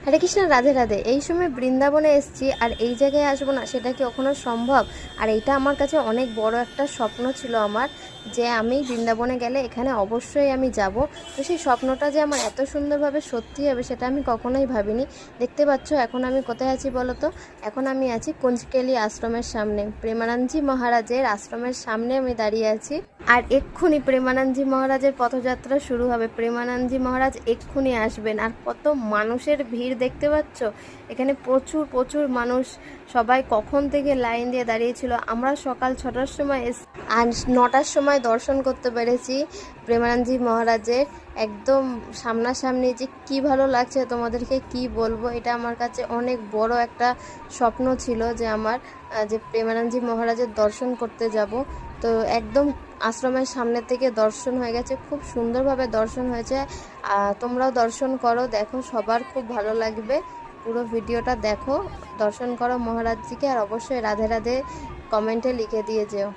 হরে কৃষ্ণ, রাধে রাধে। এই সময় বৃন্দাবনে এসেছি আর এই জায়গায় আসবো না সেটা কি কখনো সম্ভব? আর এইটা আমার কাছে অনেক বড় একটা স্বপ্ন ছিল আমার, যে আমি বৃন্দাবনে গেলে এখানে অবশ্যই আমি যাব। তো সেই স্বপ্নটা যে আমার এত সুন্দরভাবে সত্যি হবে সেটা আমি কখনোই ভাবিনি। দেখতে পাচ্ছ এখন আমি কোথায় আছি বলো তো? এখন আমি আছি কুঞ্জকেলি আশ্রমের সামনে, প্রেমানন্দজি মহারাজের আশ্রমের সামনে আমি দাঁড়িয়ে আছি। আর এক্ষুনি প্রেমানন্দজি মহারাজের পথযাত্রা শুরু হবে। প্রেমানন্দজি মহারাজ এক্ষুনি আসবেন। আর কত মানুষের ভিড় দেখতে পাচ্ছ, এখানে প্রচুর প্রচুর মানুষ। সবাই কখন থেকে লাইন দিয়ে দাঁড়িয়েছিল। আমরা সকাল 6টার সময় আর 9টার সময় দর্শন করতে পেরেছি প্রেমানন্দজি মহারাজের একদম সামনাসামনি। যে কি ভালো লাগছে তোমাদেরকে কি বলবো, এটা আমার কাছে অনেক বড় একটা স্বপ্ন ছিল যে আমার যে প্রেমানন্দজি মহারাজের দর্শন করতে যাব। তো একদম আশ্রমের সামনে থেকে দর্শন হয়ে গেছে, খুব সুন্দরভাবে দর্শন হয়েছে। তোমরাও দর্শন করো, দেখো সবার খুব ভালো লাগবে। পুরো ভিডিওটা দেখো, দর্শন করো মহারাজজিকে, আর অবশ্যই রাধে রাধে কমেন্টে লিখে দিয়ে যেও।